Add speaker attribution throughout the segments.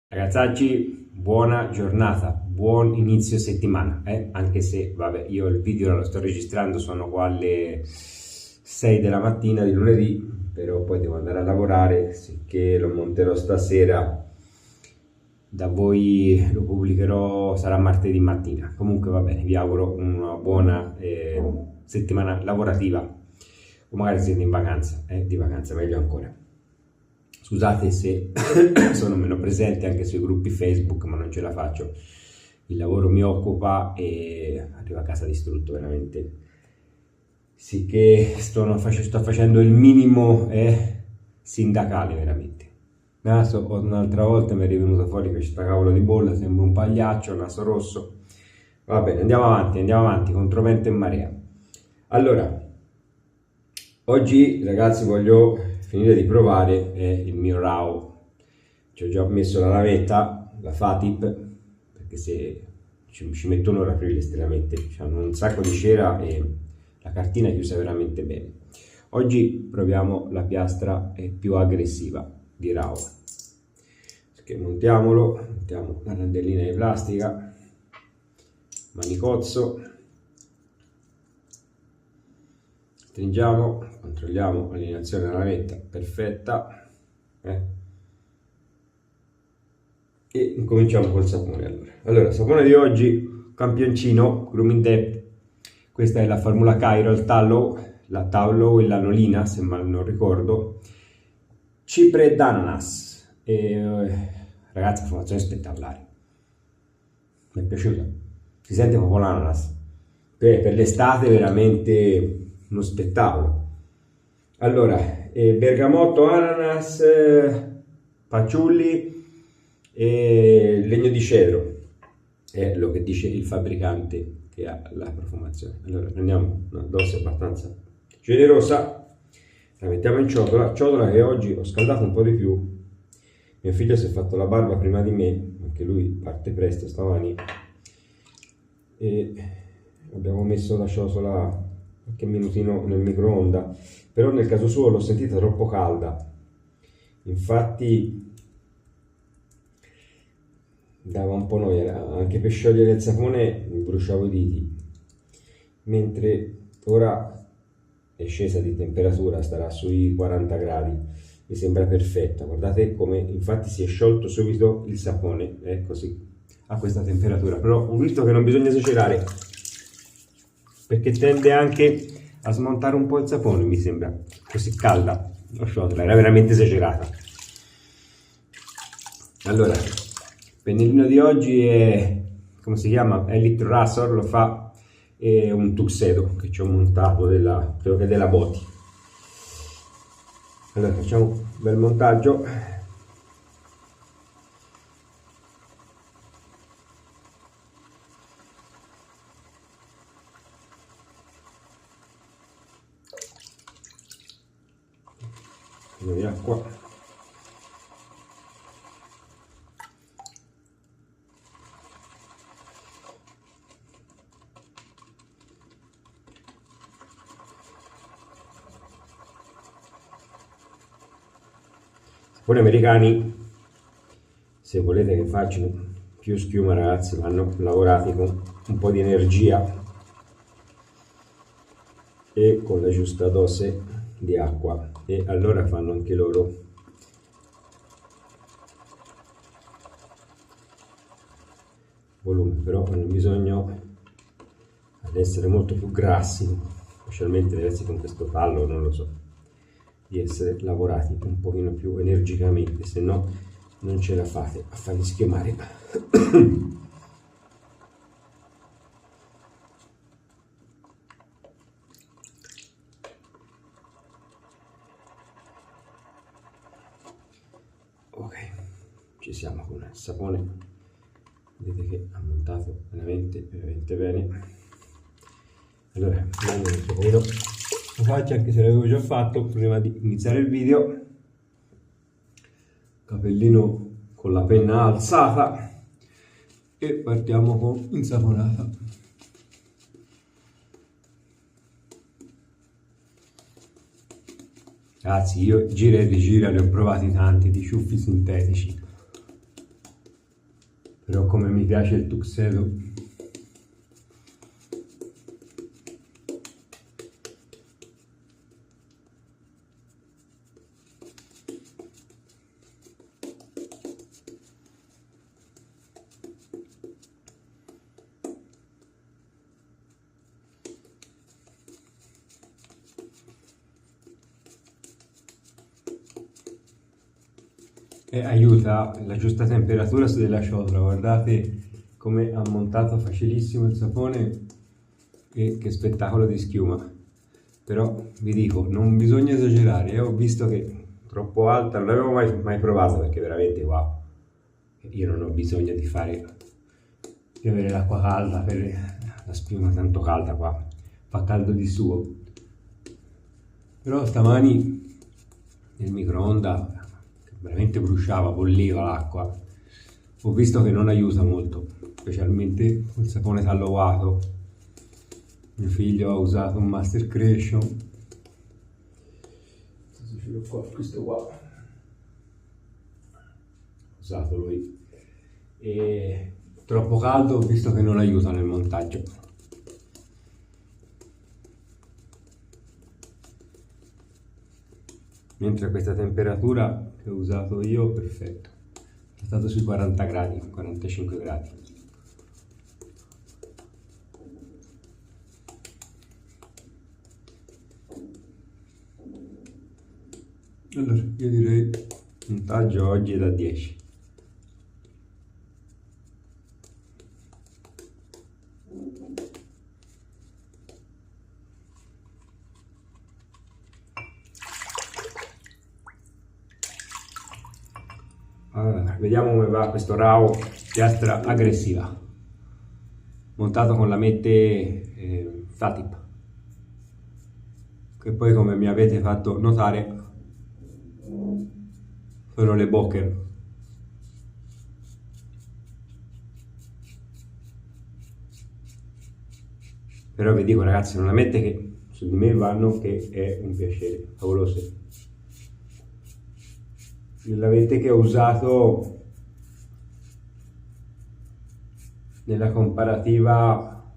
Speaker 1: Ragazzacci, buona giornata, buon inizio settimana, anche se, vabbè, io il video lo sto registrando, sono qua alle 6 della mattina di lunedì, però poi devo andare a lavorare, sicché lo monterò stasera, da voi lo pubblicherò, sarà martedì mattina. Comunque va bene, vi auguro una buona settimana lavorativa, o magari siete in vacanza, di vacanza meglio ancora. Scusate se sono meno presente anche sui gruppi Facebook, ma non ce la faccio. Il lavoro mi occupa e arrivo a casa distrutto veramente. Sì che sto facendo il minimo sindacale veramente. Naso, un'altra volta mi è rivenuta fuori questa cavolo di bolla, sembra un pagliaccio, naso rosso. Va bene, andiamo avanti, contro vento e marea. Allora, oggi ragazzi voglio finire di provare il mio RAW. Ci ho già messo la lavetta, la Fatip, perché se ci metto un'ora a aprirli estremamente, hanno un sacco di cera e la cartina è chiusa veramente bene. Oggi proviamo la piastra più aggressiva di RAW. Montiamo la randellina di plastica, manicozzo, stringiamo, controlliamo l'allineazione della lavetta perfetta e incominciamo col sapone. Allora, sapone di oggi, campioncino Grooming Depth. Questa è la formula Cairo, il tallow, la tallow e l'anolina, se mal non ricordo, cipre d'ananas. Ragazzi, informazione spettacolare, mi è piaciuta, si sente proprio l'ananas, per l'estate veramente uno spettacolo. Allora, bergamotto, ananas, fagioli e legno di cedro, è lo che dice il fabbricante che ha la profumazione. Allora prendiamo una dose abbastanza generosa, la mettiamo in ciotola che oggi ho scaldato un po' di più. Mio figlio si è fatto la barba prima di me, anche lui parte presto stamani, e abbiamo messo la ciotola qualche minutino nel microonda, però nel caso suo l'ho sentita troppo calda, infatti dava un po' noia, anche per sciogliere il sapone mi bruciavo i diti, mentre ora è scesa di temperatura, starà sui 40 gradi, mi sembra perfetta. Guardate come infatti si è sciolto subito il sapone, è così, a questa temperatura. Però ho visto che non bisogna esagerare, perché tende anche a smontare un po' il sapone, mi sembra, così calda la ciotola, era veramente esagerata. Allora, il pennellino di oggi è, come si chiama? Elite Razor, lo fa un Tuxedo che ci ho montato, credo che della Boti. Allora facciamo un bel montaggio. Di acqua. Saponi americani, se volete che facciano più schiuma ragazzi, vanno lavorati con un po' di energia e con la giusta dose di acqua, e allora fanno anche loro volume. Però hanno bisogno ad essere molto più grassi, specialmente deve essere con questo tallo, non lo so, di essere lavorati un pochino più energicamente, se no non ce la fate a farli schiumare. Ok, ci siamo con il sapone, vedete che ha montato veramente bene. Allora mando un pochino la faccia, anche se l'avevo già fatto prima di iniziare il video, capellino con la penna alzata, e partiamo con insaponata. Ragazzi, io gira e rigira ne ho provati tanti di ciuffi sintetici, Però come mi piace il tuxedo. E aiuta la giusta temperatura della ciotola. Guardate come ha montato facilissimo il sapone e che spettacolo di schiuma. Però vi dico, non bisogna esagerare, ho visto che è troppo alta, non l'avevo mai provata perché veramente wow. Io non ho bisogno di avere l'acqua calda per la schiuma tanto calda qua, fa caldo di suo. Però stamani nel microonde veramente bruciava, bolliva l'acqua. Ho visto che non aiuta molto, specialmente il sapone tallovato. Mio figlio ha usato un Master Creation. Ce l'ho qua, questo qua. Ho usato lui. E troppo caldo, ho visto che non aiuta nel montaggio. Mentre questa temperatura che ho usato io, perfetto, è stato sui 40 gradi, 45 gradi. Allora, io direi montaggio oggi è da 10. Allora, vediamo come va questo RAW piastra aggressiva montato con la mette Fatip, che poi, come mi avete fatto notare, sono le Boker. Però vi dico ragazzi, non la mette che su di me vanno, che è un piacere, favolose. Le lavette che ho usato nella comparativa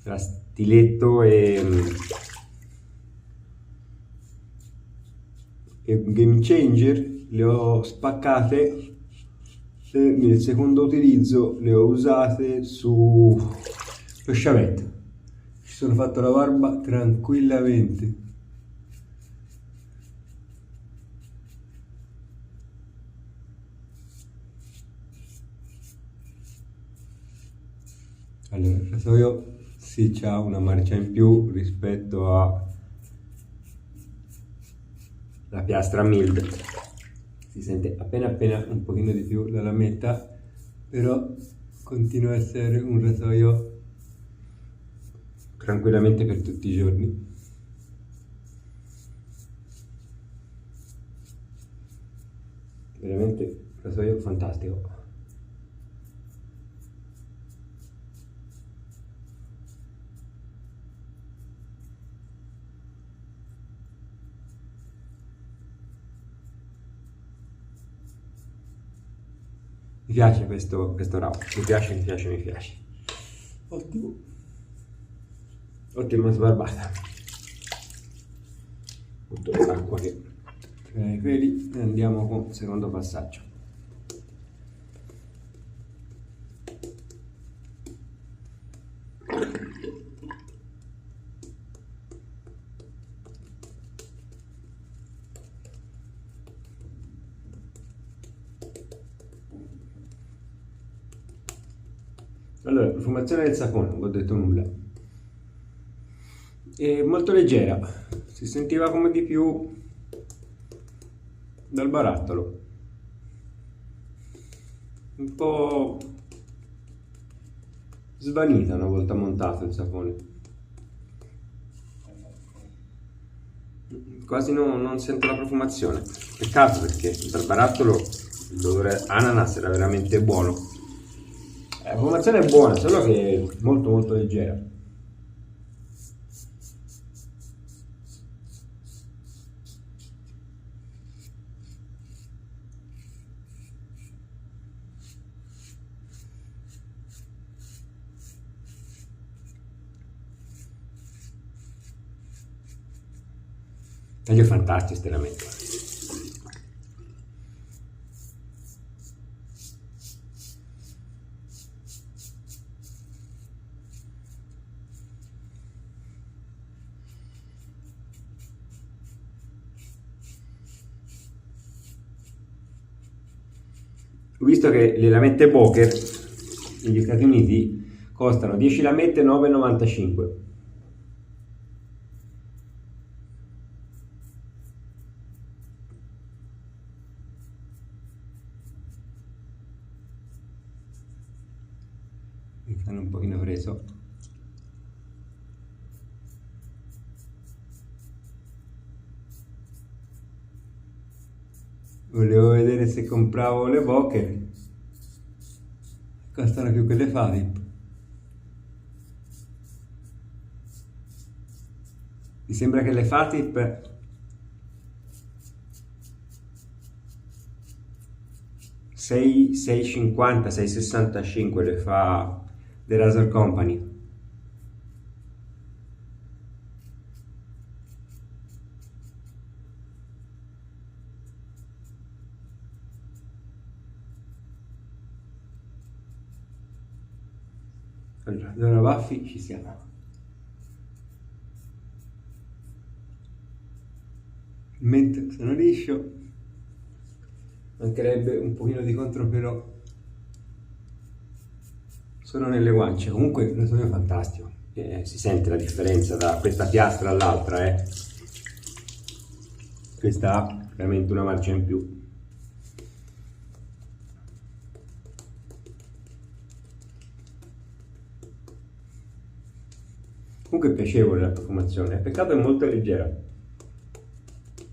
Speaker 1: tra stiletto e Game Changer, le ho spaccate e nel secondo utilizzo le ho usate su lo sciavetto. Ci sono fatto la barba tranquillamente. Allora, il rasoio sì, c'ha una marcia in più rispetto a la piastra Mild. Si sente appena un pochino di più la lametta, però continua a essere un rasoio tranquillamente per tutti i giorni. Veramente rasoio fantastico. Mi piace questo RAW, mi piace. Ottimo. Ottima sbarbata. Butto l'acqua che tra i peli e andiamo con il secondo passaggio. Allora, profumazione del sapone, non ho detto nulla. È molto leggera, si sentiva come di più dal barattolo. Un po' svanita una volta montato il sapone. Quasi non sento la profumazione. Peccato, perché dal barattolo l'odore ananas era veramente buono. La profumazione è buona, solo che è molto leggera. Taglio fantastico, estremamente. Ho visto che le lamette Boker negli Stati Uniti costano 10 lamette 9,95. Mi fanno un pochino preso. Volevo vedere se compravo le Boker. Costano più che le Fatip. Mi sembra che le Fatip 6,50, 6,65 le fa The Razor Company. Allora, baffi ci siamo. Mentre sono liscio, mancherebbe un pochino di contropelo solo nelle guance. Comunque il suono è fantastico, si sente la differenza da questa piastra all'altra, questa ha veramente una marcia in più. Comunque è piacevole la profumazione, peccato è molto leggera.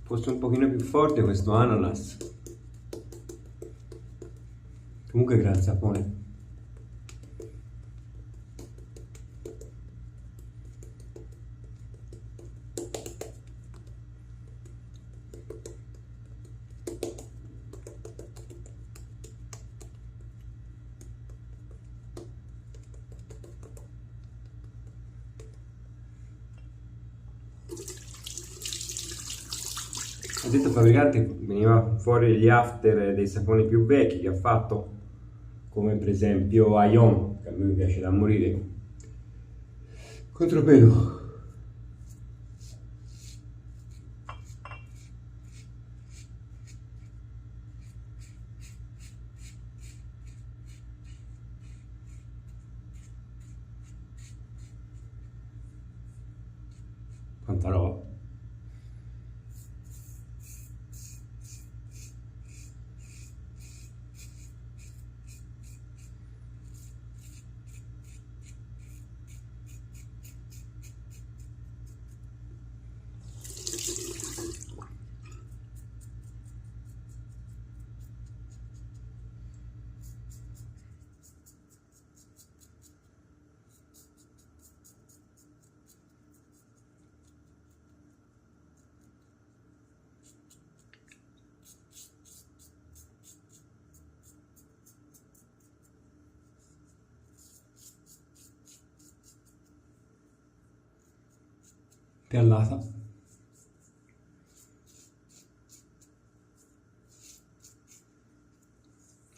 Speaker 1: Fosse un pochino più forte questo ananas. Comunque gran sapone. Ha detto il fabbricante veniva fuori gli after dei saponi più vecchi che ha fatto, come per esempio Ion, che a me mi piace da morire. Contropelo. Quanta roba. Piallata.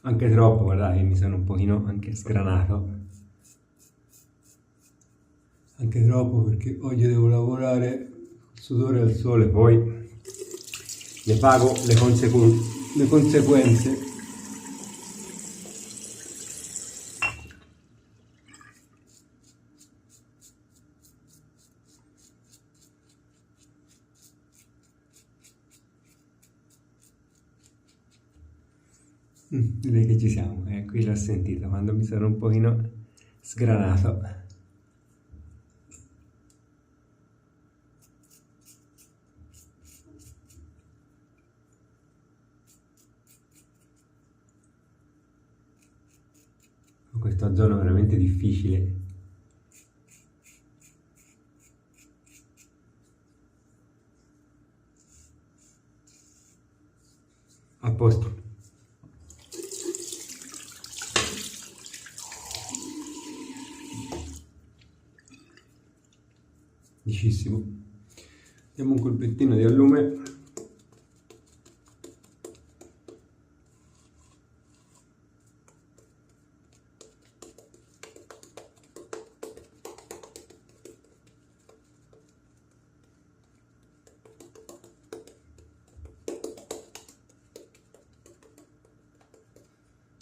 Speaker 1: Anche troppo, guardate, mi sono un pochino anche sgranato. Anche troppo perché oggi devo lavorare col sudore al sole, poi ne pago le conseguenze. Direi che ci siamo, qui l'ho sentito quando mi sono un pochino sgranato. Questa zona è veramente difficile. A posto. Liscissimo. Diamo un colpettino di allume.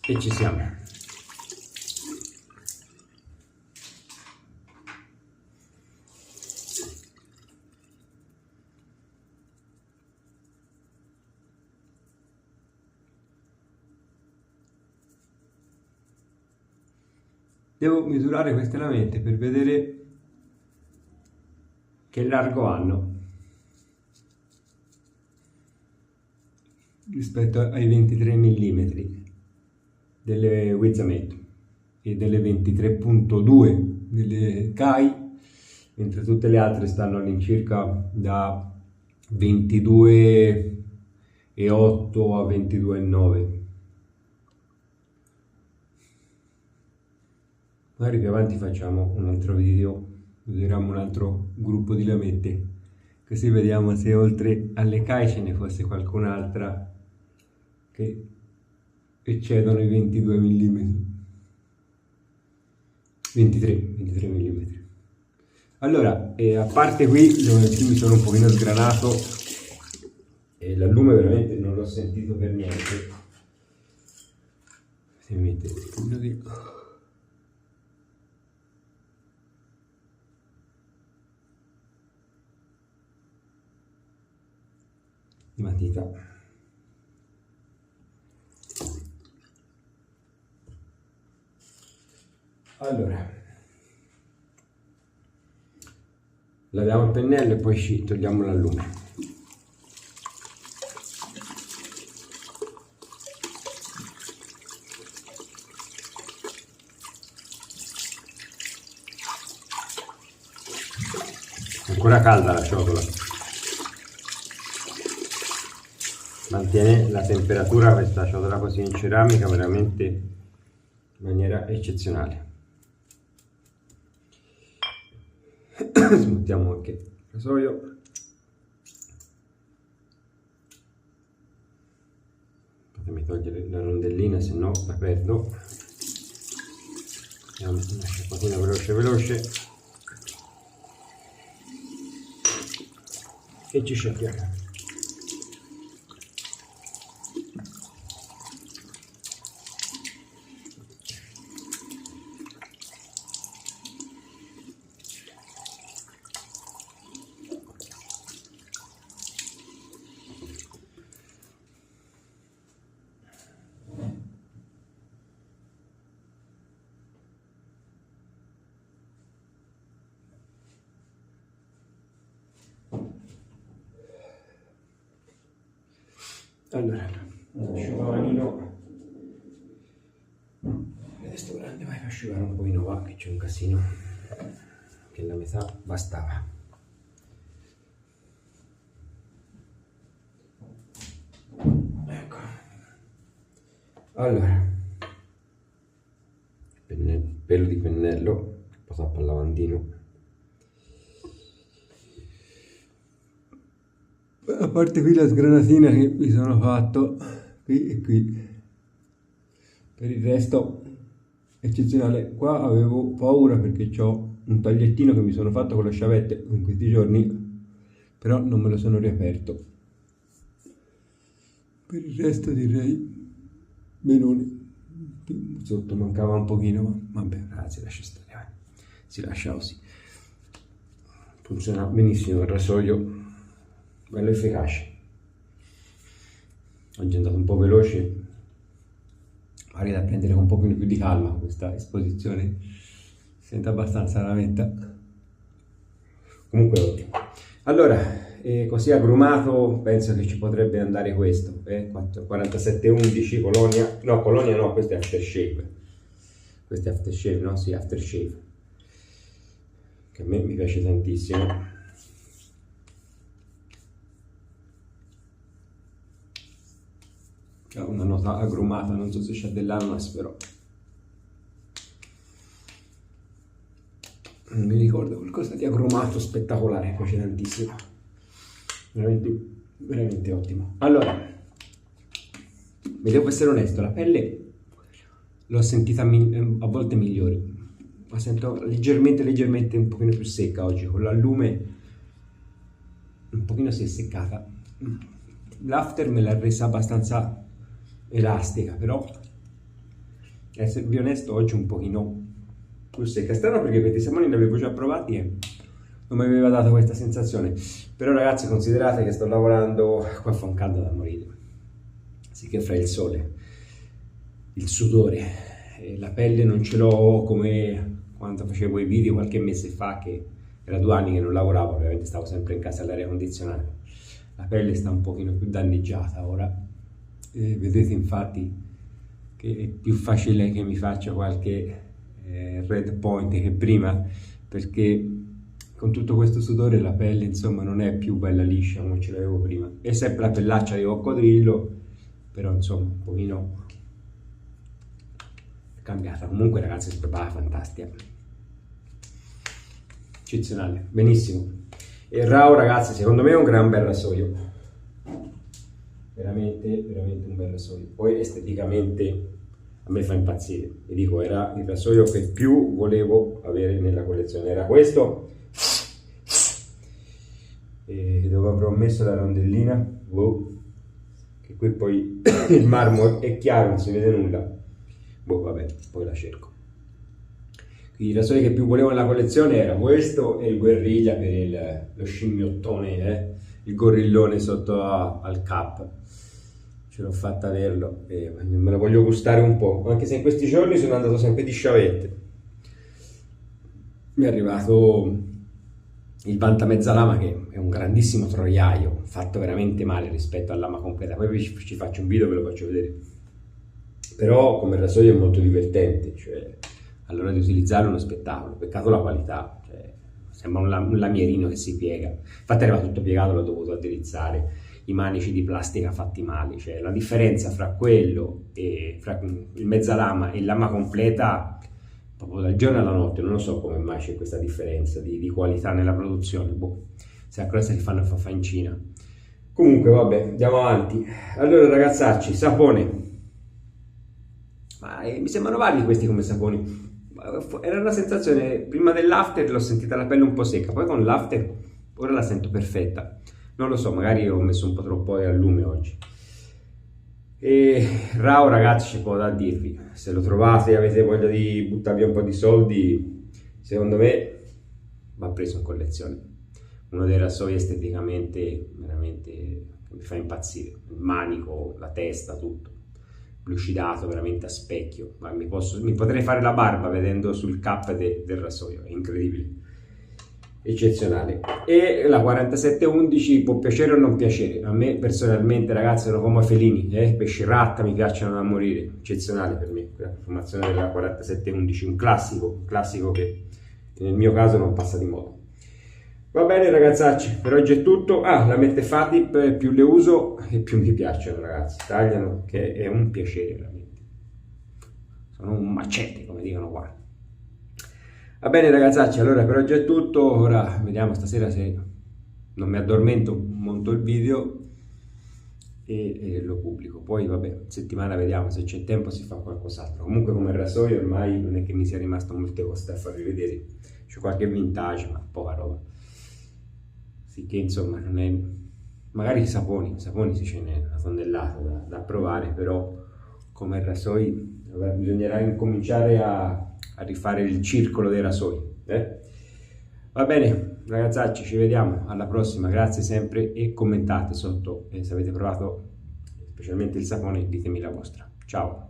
Speaker 1: E ci siamo. Devo misurare queste lamette per vedere che largo hanno rispetto ai 23 mm delle Wizametto e delle 23.2 delle Kai, mentre tutte le altre stanno all'incirca da 22,8 a 22,9. Magari più avanti facciamo un altro video, useremo un altro gruppo di lamette, così vediamo se oltre alle Kai ce ne fosse qualcun'altra che eccedono i 22 mm. 23 mm. Allora, a parte qui dove mi sono un pochino sgranato e l'allume veramente non l'ho sentito per niente. Si mette un pochino di... matita. Allora, laviamo il pennello e poi ci togliamo l'allume. È ancora calda la ciotola. Mantiene la temperatura questa ciotola così in ceramica veramente in maniera eccezionale. Smontiamo anche il rasoio. Fatemi togliere la rondellina, se no la perdo. Diamo una sciacquatina veloce e ci sciacquiamo. Allora, un asciugamanino, questo grande vai per asciugare un pochino, va, che c'è un casino, che la metà bastava. Ecco. Allora, pelo di pennello, posato al lavandino. A parte qui la sgranatina che mi sono fatto qui e qui, per il resto eccezionale. Qua avevo paura perché ho un tagliettino che mi sono fatto con le sciavette in questi giorni, però non me lo sono riaperto. Per il resto direi benone. Sotto mancava un pochino, ma vabbè ragazzi, lascia stare, si lascia così. Funziona benissimo il rasoio, bello efficace. Oggi è andato un po' veloce, magari da prendere con un po' più di calma questa esposizione, si sente abbastanza la metta. Comunque ottimo. Allora, così agrumato penso che ci potrebbe andare questo, 4711 Colonia, no Colonia no, questo è aftershave, no? Sì, aftershave, che a me mi piace tantissimo. C'è una nota agrumata, non so se c'è dell'ananas, però non mi ricordo, qualcosa di agrumato spettacolare, mi piace tantissimo. veramente, veramente ottimo. Allora, vi devo essere onesto, la pelle l'ho sentita a volte migliore, la sento leggermente un pochino più secca oggi, con l'allume un pochino si è seccata. L'after me l'ha resa abbastanza elastica, però esservi onesto oggi un pochino più secca. Strano perché questi saponi li avevo già provati e non mi aveva dato questa sensazione. Però ragazzi, considerate che sto lavorando, qua fa un caldo da morire, sì che fra il sole, il sudore, la pelle non ce l'ho come quando facevo i video qualche mese fa, che era 2 anni che non lavoravo, ovviamente stavo sempre in casa all'aria condizionata. La pelle sta un pochino più danneggiata ora, vedete infatti che è più facile che mi faccia qualche red point che prima, perché con tutto questo sudore la pelle insomma non è più bella liscia come ce l'avevo prima. È sempre la pellaccia di coccodrillo, però insomma un pochino è cambiata. Comunque ragazzi, si prepara fantastica, eccezionale, benissimo. E Rao ragazzi, secondo me è un gran bel rasoio, veramente un bel rasoio. Poi esteticamente a me fa impazzire, vi dico, era il rasoio che più volevo avere nella collezione, era questo, dove avrò messo la rondellina, che qui poi il marmo è chiaro, non si vede nulla, vabbè, poi la cerco. Il rasoio che più volevo nella collezione era questo e il guerriglia per lo scimmiottone, il gorillone sotto al cap. Ce l'ho fatta averlo e me lo voglio gustare un po', anche se in questi giorni sono andato sempre di sciavette. Mi è arrivato il Vanta Mezzalama, che è un grandissimo troiaio, fatto veramente male rispetto al lama completa. Poi ci faccio un video, ve lo faccio vedere. Però come rasoio è molto divertente, cioè all'ora di utilizzarlo è uno spettacolo, peccato la qualità, cioè, sembra un lamierino che si piega. Infatti era tutto piegato, l'ho dovuto addirizzare, i manici di plastica fatti male, cioè la differenza fra quello e fra il mezzalama e il lama completa proprio dal giorno alla notte. Non lo so come mai c'è questa differenza di qualità nella produzione, se ancora si fanno fa in Cina. Comunque vabbè, andiamo avanti. Allora ragazzacci, sapone, ma mi sembrano vari questi come saponi. Era una sensazione, prima dell'after l'ho sentita la pelle un po' secca, poi con l'after ora la sento perfetta. Non lo so, magari ho messo un po' troppo al lume oggi. E Rao ragazzi, c'è poco da dirvi, se lo trovate e avete voglia di buttarvi un po' di soldi, secondo me va preso in collezione. Uno dei rasoi esteticamente veramente mi fa impazzire, il manico, la testa, tutto lucidato veramente a specchio, ma mi potrei fare la barba vedendo sul cap del rasoio, è incredibile, eccezionale. E la 4711 può piacere o non piacere, a me personalmente ragazzi sono come felini, pesci ratta mi piacciono da morire, eccezionale per me la formazione della 4711, un classico che nel mio caso non passa di moda. Va bene ragazzacci, per oggi è tutto. La mette Fatip, più le uso e più mi piacciono ragazzi, tagliano che è un piacere veramente, sono un macete come dicono qua. Va bene ragazzacci, allora per oggi è tutto, ora vediamo stasera se non mi addormento, monto il video e lo pubblico, poi vabbè, settimana vediamo se c'è tempo, si fa qualcos'altro. Comunque come rasoio ormai non è che mi sia rimasto molte cose da farvi vedere, c'è qualche vintage ma poca roba. Che insomma non è, magari saponi si ce n'è una tonnellata da provare, però come rasoi bisognerà incominciare a rifare il circolo dei rasoi. Va bene ragazzacci, ci vediamo alla prossima, grazie sempre e commentate sotto, se avete provato specialmente il sapone ditemi la vostra. Ciao.